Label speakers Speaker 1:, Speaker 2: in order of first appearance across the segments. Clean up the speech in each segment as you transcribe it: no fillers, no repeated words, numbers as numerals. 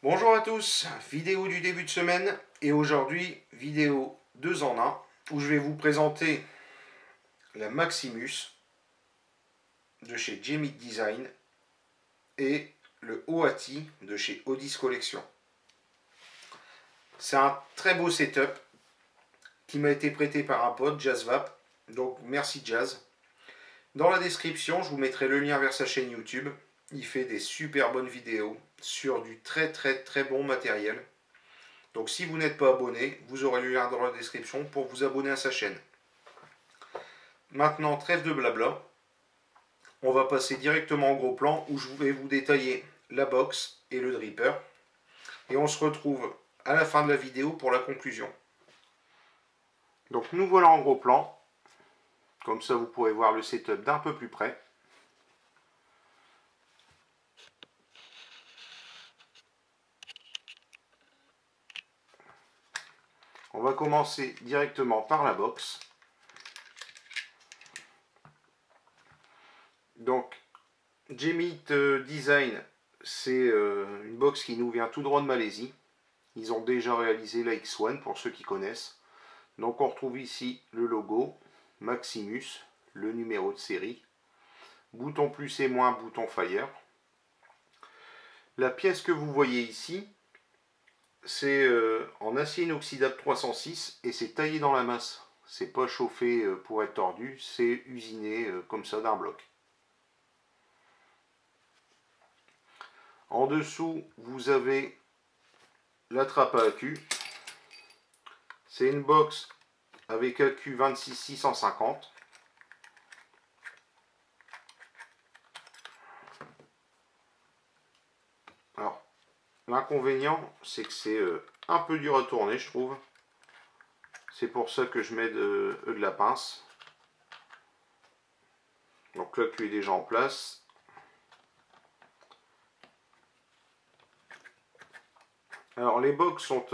Speaker 1: Bonjour à tous, vidéo du début de semaine et aujourd'hui vidéo 2 en 1 où je vais vous présenter la Maximus de chez Jemit Design et le Oati de chez Odis Collection. C'est un très beau setup qui m'a été prêté par un pote, JazzVap, donc merci Jazz. Dans la description, je vous mettrai le lien vers sa chaîne YouTube. Il fait des super bonnes vidéos sur du très bon matériel. Donc si vous n'êtes pas abonné, vous aurez le lien dans la description pour vous abonner à sa chaîne. Maintenant, trêve de blabla. On va passer directement au gros plan où je vais vous détailler la box et le dripper. Et on se retrouve à la fin de la vidéo pour la conclusion. Donc nous voilà en gros plan. Comme ça vous pourrez voir le setup d'un peu plus près. On va commencer directement par la box. Donc, Jemit Design, c'est une box qui nous vient tout droit de Malaisie. Ils ont déjà réalisé la X1 pour ceux qui connaissent. Donc on retrouve ici le logo, Maximus, le numéro de série, bouton plus et moins, bouton Fire. La pièce que vous voyez ici, c'est en acier inoxydable 306 et c'est taillé dans la masse. C'est pas chauffé pour être tordu, c'est usiné comme ça d'un bloc. En dessous, vous avez la trappe à accu. C'est une box avec accu 26650. Alors, l'inconvénient, c'est que c'est un peu dur à tourner, je trouve. C'est pour ça que je mets de la pince. Donc l'accu est déjà en place. Alors les box sont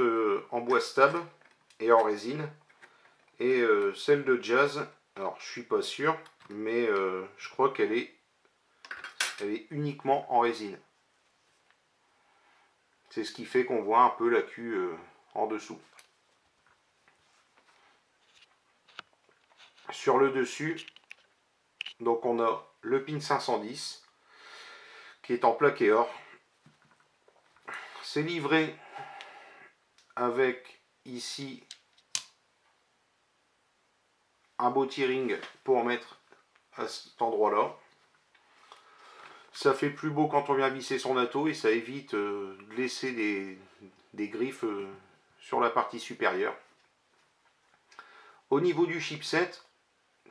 Speaker 1: en bois stable et en résine. Et celle de Jazz, alors je suis pas sûr, mais je crois qu'elle est uniquement en résine. C'est ce qui fait qu'on voit un peu l'accu en dessous. Sur le dessus, donc on a le pin 510 qui est en plaqué or. C'est livré avec ici un beau T-ring pour mettre à cet endroit là. Ça fait plus beau quand on vient visser son atto et ça évite de laisser des griffes sur la partie supérieure. Au niveau du chipset,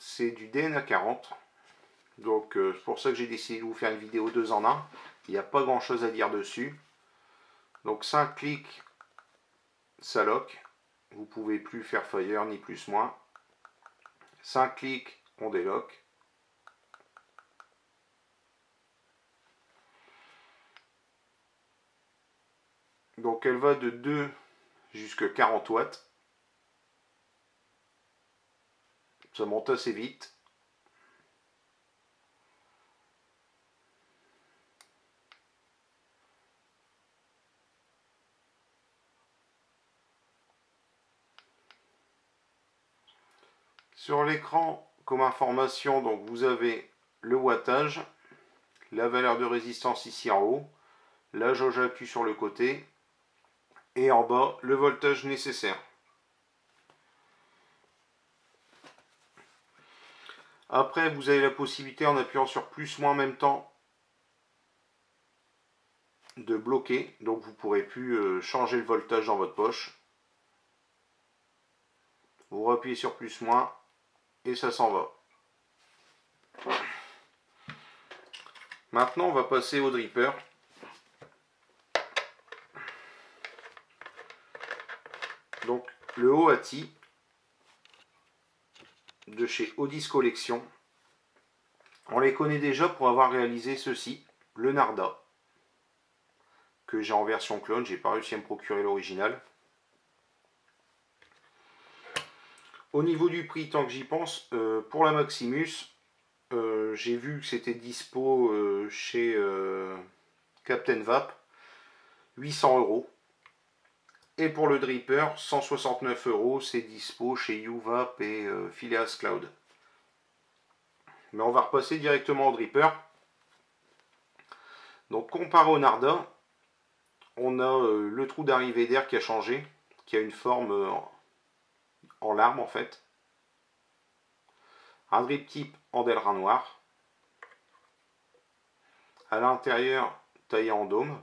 Speaker 1: c'est du DNA 40. Donc c'est pour ça que j'ai décidé de vous faire une vidéo 2 en 1. Il n'y a pas grand chose à dire dessus. Donc 5 clics, ça lock. Vous ne pouvez plus faire fire ni plus moins. 5 clics, on délock. Donc elle va de 2 jusqu'à 40 watts. Ça monte assez vite. Sur l'écran, comme information, donc vous avez le wattage, la valeur de résistance ici en haut, la jauge accu sur le côté, et en bas, le voltage nécessaire. Après, vous avez la possibilité, en appuyant sur plus ou moins en même temps, de bloquer. Donc vous ne pourrez plus changer le voltage dans votre poche. Vous appuyez sur plus ou moins et ça s'en va. Maintenant, on va passer au dripper. Donc le Oati de chez Odis Collection. On les connaît déjà pour avoir réalisé ceci, le Narda, que j'ai en version clone. J'ai pas réussi à me procurer l'original. Au niveau du prix, tant que j'y pense, pour la Maximus, j'ai vu que c'était dispo chez Captain Vap. 800 €. Et pour le dripper, 169 €, c'est dispo chez UVAP et Phileas Cloud. Mais on va repasser directement au dripper. Donc comparé au Narda, on a le trou d'arrivée d'air qui a changé, qui a une forme en larme en fait. Un drip tip en Delrin noir. À l'intérieur, taillé en dôme.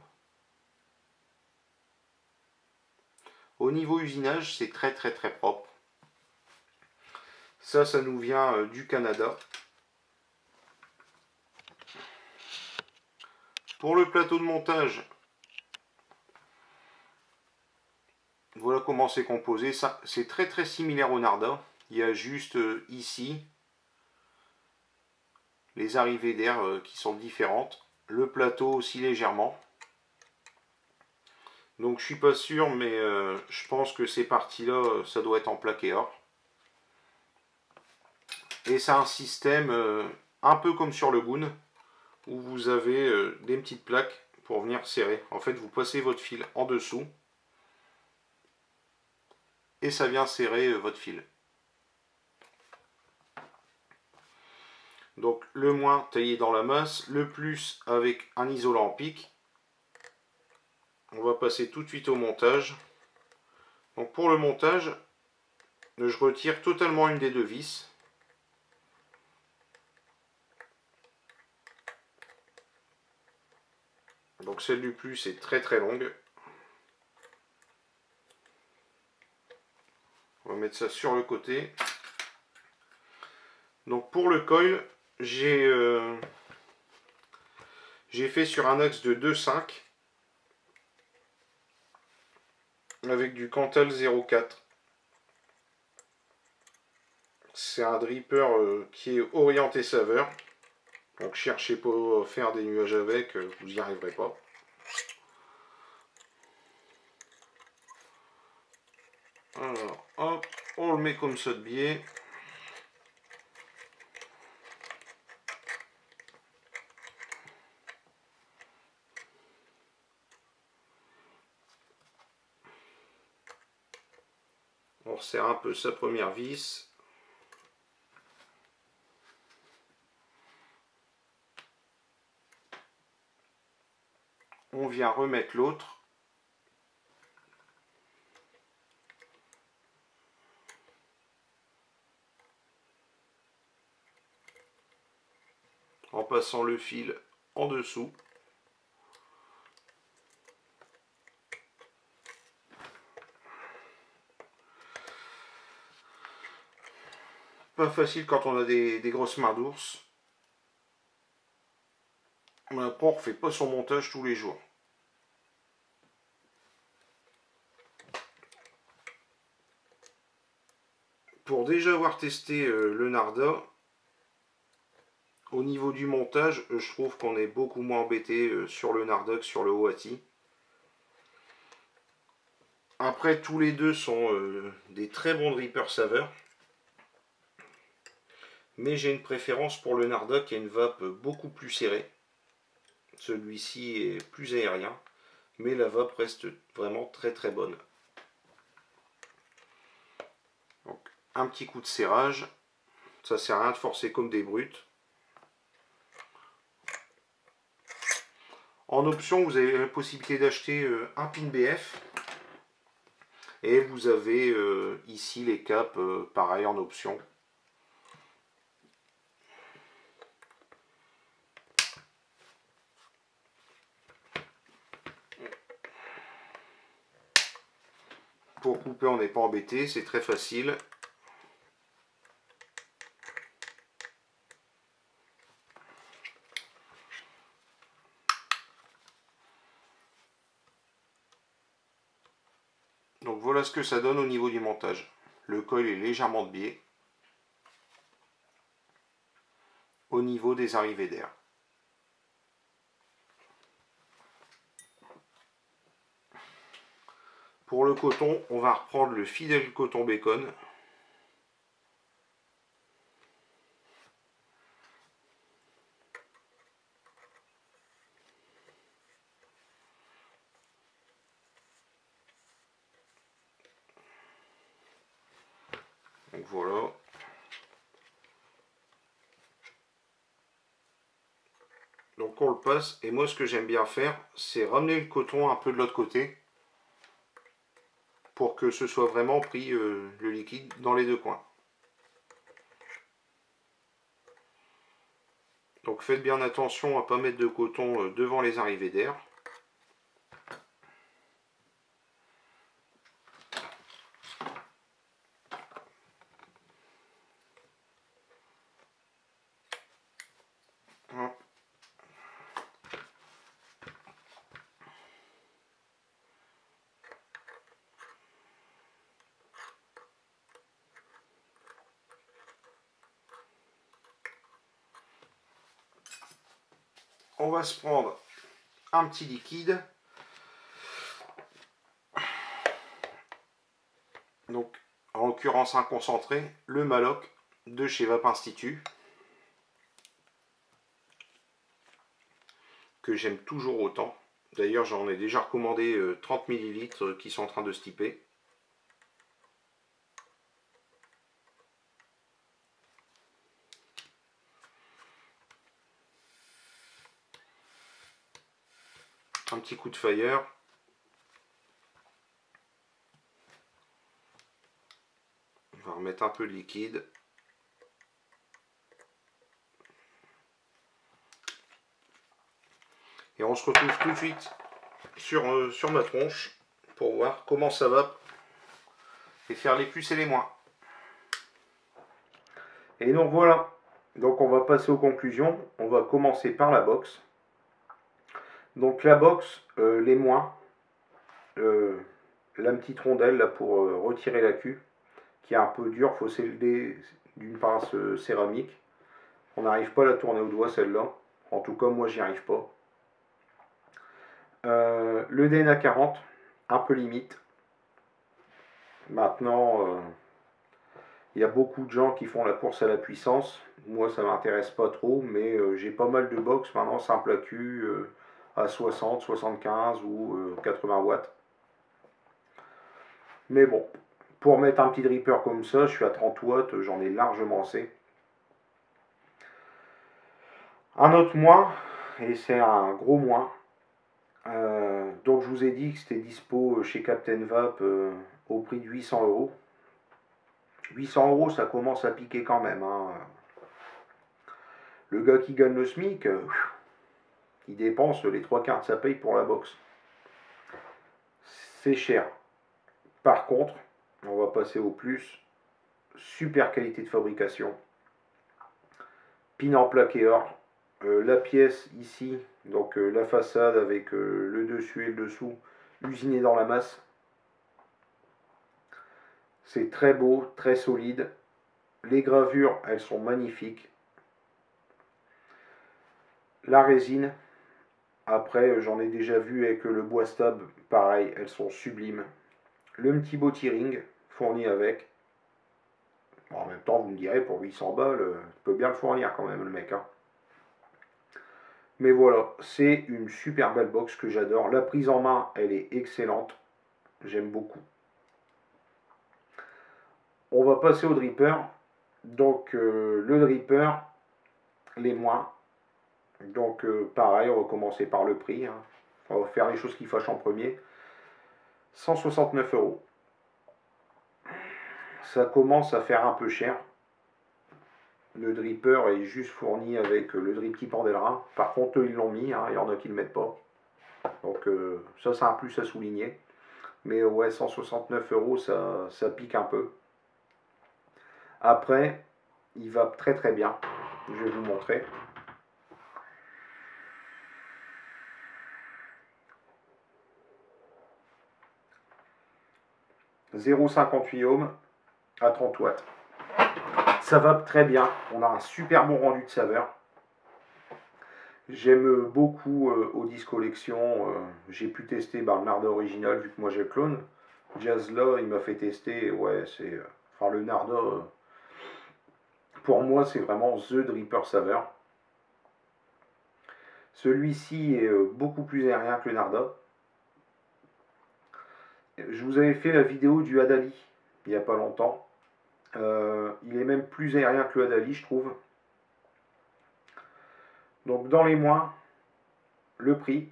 Speaker 1: Au niveau usinage, c'est très propre. Ça nous vient du Canada. Pour le plateau de montage, voilà comment c'est composé. C'est très similaire au Narda. Il y a juste ici les arrivées d'air qui sont différentes. Le plateau aussi légèrement. Donc je suis pas sûr, mais je pense que ces parties-là, ça doit être en plaqué or. Et c'est un système un peu comme sur le Goon, où vous avez des petites plaques pour venir serrer. En fait, vous passez votre fil en dessous et ça vient serrer votre fil. Donc le moins taillé dans la masse, le plus avec un isolant en pic. On va passer tout de suite au montage. Donc pour le montage, je retire totalement une des deux vis. Donc celle du plus est très longue. On va mettre ça sur le côté. Donc pour le coil, j'ai fait sur un axe de 2,5 avec du Cantal 0,4. C'est un dripper qui est orienté saveur. Donc cherchez pas à faire des nuages avec, vous n'y arriverez pas. Alors hop, on le met comme ça de biais. On resserre un peu sa première vis. On vient remettre l'autre. En passant le fil en dessous. Pas facile quand on a des grosses mains d'ours. Mais après, on ne refait pas son montage tous les jours. Pour déjà avoir testé le Narda, au niveau du montage, je trouve qu'on est beaucoup moins embêté sur le Narda que sur le Hoati. Après, tous les deux sont des très bons drippers saveurs. Mais j'ai une préférence pour le Narda qui a une vape beaucoup plus serrée. Celui-ci est plus aérien, mais la vape reste vraiment très bonne. Donc, un petit coup de serrage. Ça sert à rien de forcer comme des brutes. En option, vous avez la possibilité d'acheter un pin BF. Et vous avez ici les caps, pareil en option. Pour couper, on n'est pas embêté, c'est très facile. Donc voilà ce que ça donne au niveau du montage. Le coil est légèrement de biais au niveau des arrivées d'air. Pour le coton, on va reprendre le fidèle coton bacon. Donc voilà. Donc on le passe, et moi ce que j'aime bien faire, c'est ramener le coton un peu de l'autre côté, pour que ce soit vraiment pris le liquide dans les deux coins. Donc faites bien attention à ne pas mettre de coton devant les arrivées d'air. On va se prendre un petit liquide. Donc, en l'occurrence un concentré, le Maloc de chez Vape Institut, que j'aime toujours autant. D'ailleurs, j'en ai déjà recommandé 30 ml qui sont en train de se typer. Un petit coup de fire. On va remettre un peu de liquide. Et on se retrouve tout de suite sur ma tronche pour voir comment ça va et faire les plus et les moins. Et donc voilà. Donc on va passer aux conclusions. On va commencer par la box. Donc la box, les moins. La petite rondelle là pour retirer la queue, qui est un peu dure, faut sceller d'une pince céramique. On n'arrive pas à la tourner au doigt celle-là. En tout cas moi j'y arrive pas. Le DNA 40, un peu limite. Maintenant, il y a beaucoup de gens qui font la course à la puissance. Moi ça m'intéresse pas trop, mais j'ai pas mal de box maintenant simple à cul à 60, 75 ou 80 watts. Mais bon, pour mettre un petit dripper comme ça, je suis à 30 watts, j'en ai largement assez. Un autre moins, et c'est un gros moins. Donc je vous ai dit que c'était dispo chez Captain Vape au prix de 800 euros. 800 euros, ça commence à piquer quand même. Hein. Le gars qui gagne le SMIC, il dépense les 3/4 de sa paye pour la box. C'est cher. Par contre, on va passer au plus. Super qualité de fabrication. Pin en plaqué or. La pièce ici, donc la façade avec le dessus et le dessous, usiné dans la masse. C'est très beau, très solide. Les gravures, elles sont magnifiques. La résine, après j'en ai déjà vu avec le bois stab, pareil, elles sont sublimes. Le petit body ring fourni avec. Bon, en même temps, vous me direz, pour 800 balles, tu peux bien le fournir quand même le mec. Hein. Mais voilà, c'est une super belle box que j'adore. La prise en main, elle est excellente. J'aime beaucoup. On va passer au dripper. Donc le dripper, les moins. Donc pareil, on va commencer par le prix. Hein. On va faire les choses qui fâchent en premier. 169 euros. Ça commence à faire un peu cher. Le dripper est juste fourni avec le drip qui pendellera. Par contre, eux, ils l'ont mis. Hein. Il y en a qui ne le mettent pas. Donc ça, c'est un plus à souligner. Mais ouais, 169 euros, ça pique un peu. Après, il va très très bien. Je vais vous montrer. « 0,58 ohms à 30 watts. Ça va très bien. On a un super bon rendu de saveur. J'aime beaucoup Audis Collection. J'ai pu tester le Narda original vu que moi j'ai le clone. Jazz là, il m'a fait tester. Ouais, c'est. Enfin, le Narda, pour moi, c'est vraiment The Dripper saveur. Celui-ci est beaucoup plus aérien que le Narda. Je vous avais fait la vidéo du Adali il n'y a pas longtemps. Il est même plus aérien que le Adali, je trouve. Donc dans les moins, le prix,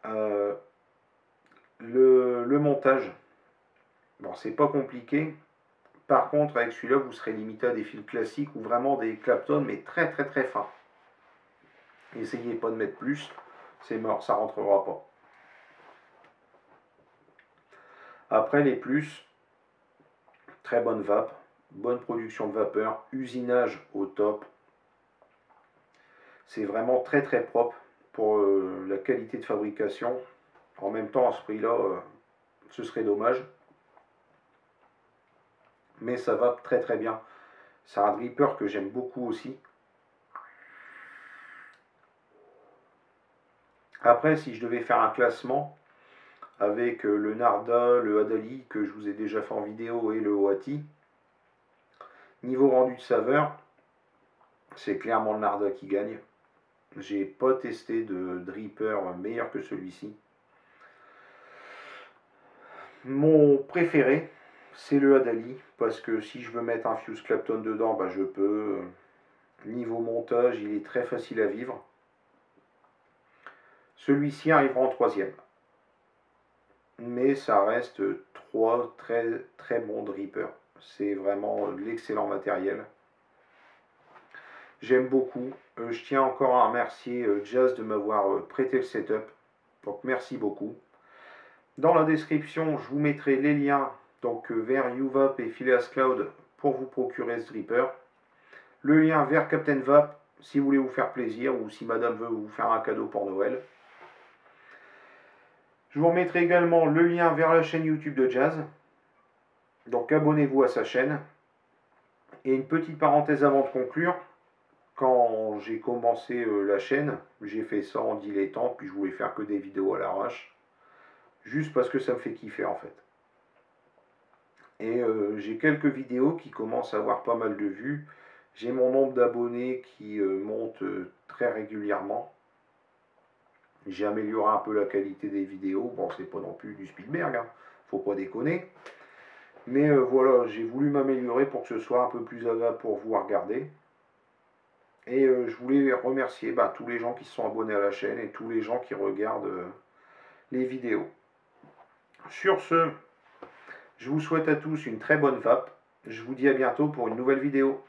Speaker 1: euh, le montage. Bon, c'est pas compliqué. Par contre, avec celui-là, vous serez limité à des fils classiques ou vraiment des Clapton, mais très très très fins. Essayez pas de mettre plus, c'est mort, ça rentrera pas. Après les plus, très bonne vape, bonne production de vapeur, usinage au top. C'est vraiment très très propre pour la qualité de fabrication. En même temps, à ce prix-là, ce serait dommage. Mais ça va très très bien. C'est un dripper que j'aime beaucoup aussi. Après, si je devais faire un classement avec le Narda, le Adali que je vous ai déjà fait en vidéo et le Oati, niveau rendu de saveur, c'est clairement le Narda qui gagne. J'ai pas testé de dripper meilleur que celui-ci. Mon préféré, c'est le Adali, parce que si je veux mettre un Fuse Clapton dedans, bah je peux. Niveau montage, il est très facile à vivre. Celui-ci arrivera en troisième. Mais ça reste trois très très bons drippers. C'est vraiment de l'excellent matériel. J'aime beaucoup. Je tiens encore à remercier Jazz de m'avoir prêté le setup. Donc merci beaucoup. Dans la description, je vous mettrai les liens donc, vers UVAP et Phileas Cloud pour vous procurer ce dripper. Le lien vers Captain Vap si vous voulez vous faire plaisir ou si madame veut vous faire un cadeau pour Noël. Je vous remettrai également le lien vers la chaîne YouTube de Jazz. Donc abonnez-vous à sa chaîne. Et une petite parenthèse avant de conclure. Quand j'ai commencé la chaîne, j'ai fait ça en dilettante, puis je voulais faire que des vidéos à l'arrache. Juste parce que ça me fait kiffer en fait. Et j'ai quelques vidéos qui commencent à avoir pas mal de vues. J'ai mon nombre d'abonnés qui monte très régulièrement. J'ai amélioré un peu la qualité des vidéos. Bon, c'est pas non plus du Spielberg, hein. Faut pas déconner. Mais voilà, j'ai voulu m'améliorer pour que ce soit un peu plus agréable pour vous à regarder. Et je voulais remercier tous les gens qui se sont abonnés à la chaîne et tous les gens qui regardent les vidéos. Sur ce, je vous souhaite à tous une très bonne vape. Je vous dis à bientôt pour une nouvelle vidéo.